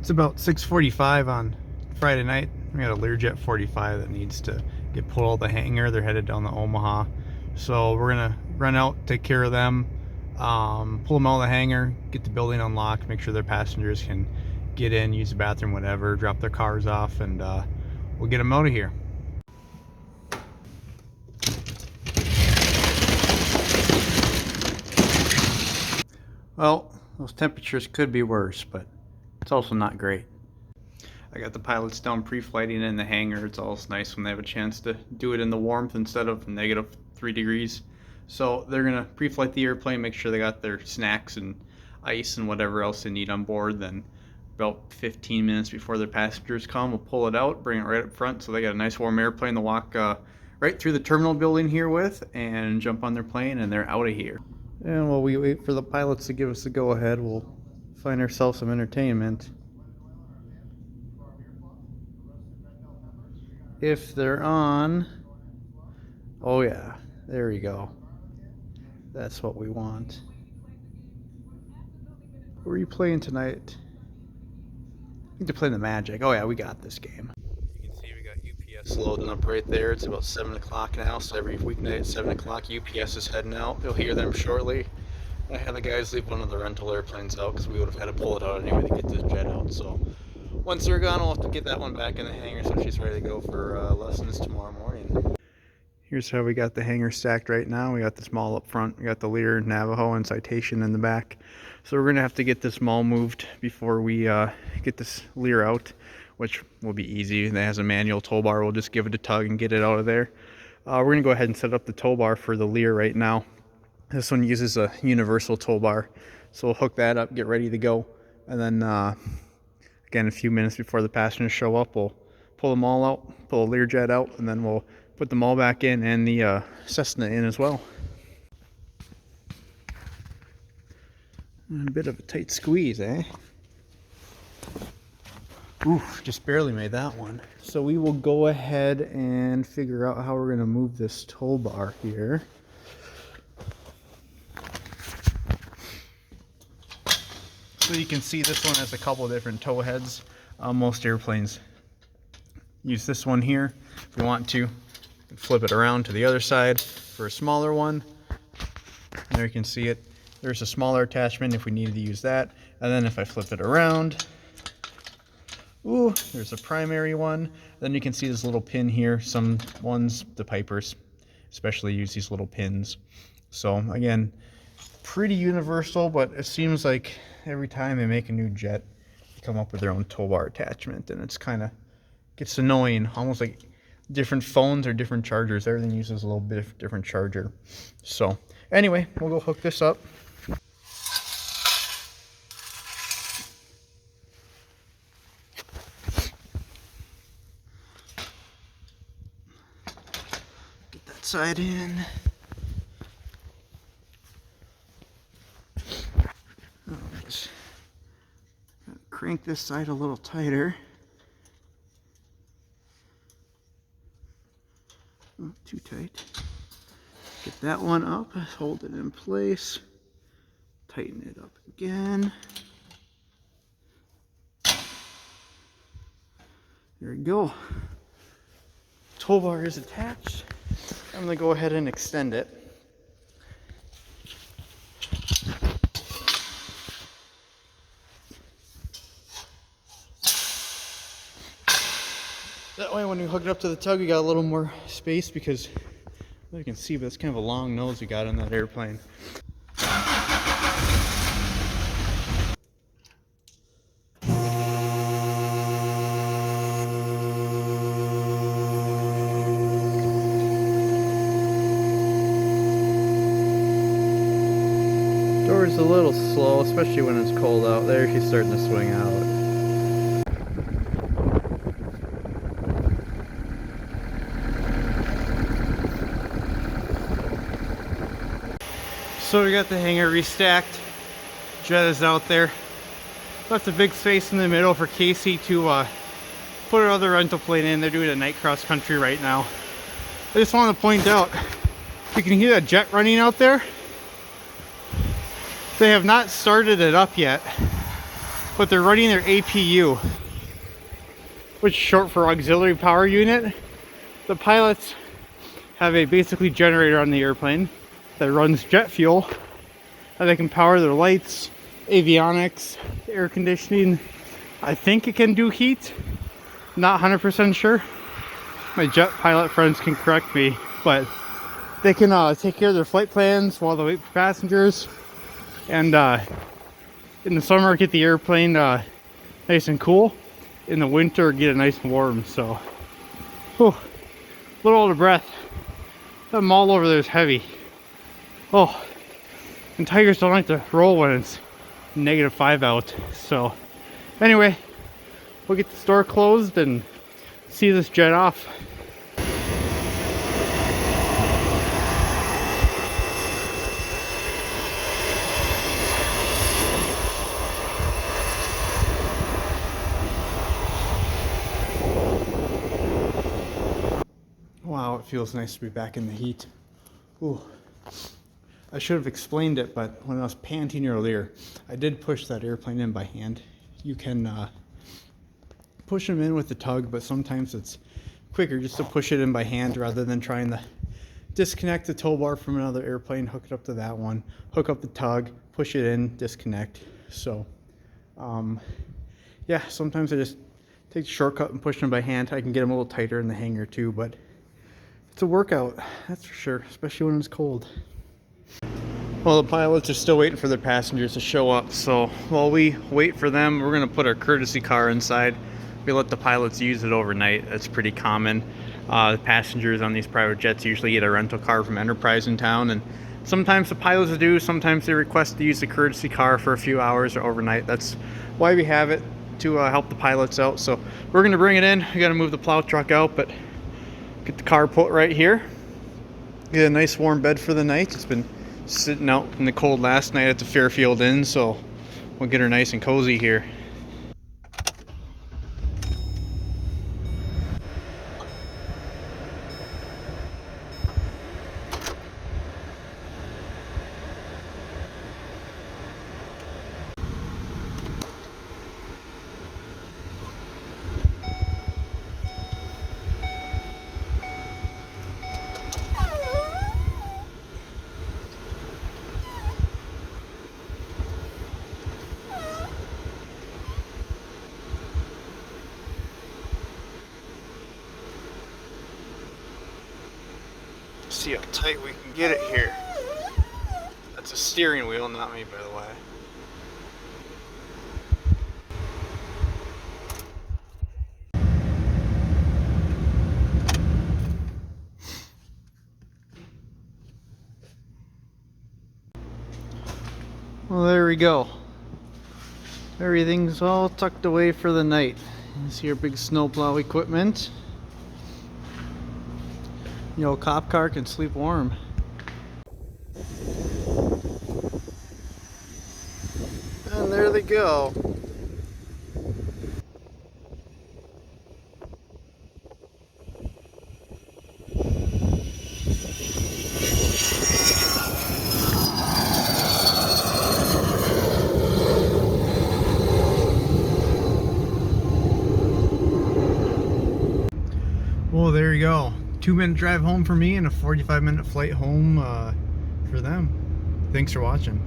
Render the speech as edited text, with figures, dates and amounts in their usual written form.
It's about 6:45 on Friday night. We got a Learjet 45 that needs to get pulled out of the hangar. They're headed down to Omaha. So we're gonna run out, take care of them, pull them out of the hangar, get the building unlocked, make sure their passengers can get in, use the bathroom, whatever, drop their cars off, and we'll get them out of here. Well, those temperatures could be worse, but it's also not great. I got the pilots down pre-flighting in the hangar. It's always nice when they have a chance to do it in the warmth instead of -3 degrees. So they're gonna pre-flight the airplane, make sure they got their snacks and ice and whatever else they need on board. Then about 15 minutes before their passengers come, we'll pull it out, bring it right up front, so they got a nice warm airplane to walk right through the terminal building here with, and jump on their plane, and they're out of here. And while we wait for the pilots to give us the go-ahead, we'll find ourselves some entertainment. If they're on. Oh yeah, there we go. That's what we want. Who are you playing tonight? I think they're playing the Magic. Oh yeah, we got this game. You can see we got UPS loading up right there. It's about 7 o'clock now, so every weeknight at 7 o'clock UPS is heading out. You'll hear them shortly. I had the guys leave one of the rental airplanes out because we would have had to pull it out anyway to get this jet out. So once they're gone, we'll have to get that one back in the hangar so she's ready to go for lessons tomorrow morning. Here's how we got the hangar stacked right now. We got this mall up front. We got the Lear, Navajo, and Citation in the back. So we're going to have to get this mall moved before we get this Lear out, which will be easy. It has a manual tow bar. We'll just give it a tug and get it out of there. We're going to go ahead and set up the tow bar for the Lear right now. This one uses a universal tow bar. So we'll hook that up, get ready to go. And then, again, a few minutes before the passengers show up, we'll pull them all out, pull the Learjet out, and then we'll put them all back in and the Cessna in as well. A bit of a tight squeeze, eh? Oof, just barely made that one. So we will go ahead and figure out how we're going to move this tow bar here. So you can see this one has a couple of different tow heads. Most airplanes use this one here. If we want to, flip it around to the other side for a smaller one. There you can see it. There's a smaller attachment if we needed to use that. And then if I flip it around, ooh, there's a primary one. Then you can see this little pin here. Some ones, the Pipers especially, use these little pins. So again, pretty universal, but it seems like every time they make a new jet, they come up with their own tow bar attachment, and it's kind of gets annoying, almost like different phones or different chargers. Everything uses a little bit different charger. So anyway, we'll go hook this up. Get that side in. Just crank this side a little tighter. Not too tight. Get that one up, hold it in place, tighten it up again. There we go. Tow bar is attached. I'm going to go ahead and extend it. That way when we hook it up to the tug, we got a little more space because, well, you can see, but it's kind of a long nose we got on that airplane. Door's a little slow, especially when it's cold out. There, she's starting to swing out. So we got the hangar restacked. Jet is out there. Left a big space in the middle for Casey to put her other rental plane in. They're doing a night cross country right now. I just want to point out, you can hear that jet running out there. They have not started it up yet. but they're running their APU, which is short for auxiliary power unit. The pilots have a basically generator on the airplane that runs jet fuel, and they can power their lights, avionics, air conditioning. I think it can do heat. Not 100% sure. My jet pilot friends can correct me, but they can take care of their flight plans while they wait for passengers, and in the summer get the airplane nice and cool. In the winter get it nice and warm. So, whew, a little out of breath. That mall over there is heavy. Oh, and tigers don't like to roll when it's -5 out. So, anyway, we'll get the store closed and see this jet off. Wow, it feels nice to be back in the heat. Ooh. I should have explained it, but when I was panting earlier, I did push that airplane in by hand. You can push them in with the tug, but sometimes it's quicker just to push it in by hand rather than trying to disconnect the tow bar from another airplane, hook it up to that one, hook up the tug, push it in, disconnect. So, yeah, sometimes I just take the shortcut and push them by hand. I can get them a little tighter in the hangar too, but it's a workout, that's for sure, especially when it's cold. Well, the pilots are still waiting for their passengers to show up, so while we wait for them, we're going to put our courtesy car inside. We let the pilots use it overnight. That's pretty common. The passengers on these private jets usually get a rental car from Enterprise in town, and sometimes the pilots do, sometimes they request to use the courtesy car for a few hours or overnight. That's why we have it, to help the pilots out. So we're going to bring it in. We got to move the plow truck out, but get the car put right here. Get a nice warm bed for the night. It's been sitting out in the cold last night at the Fairfield Inn, so we'll get her nice and cozy here. See how tight we can get it here. That's a steering wheel, not me, by the way. Well, there we go. Everything's all tucked away for the night. You see your big snowplow equipment. Your old cop car can sleep warm. And there they go. Well, there you go. 2-minute drive home for me and a 45-minute flight home for them. Thanks for watching.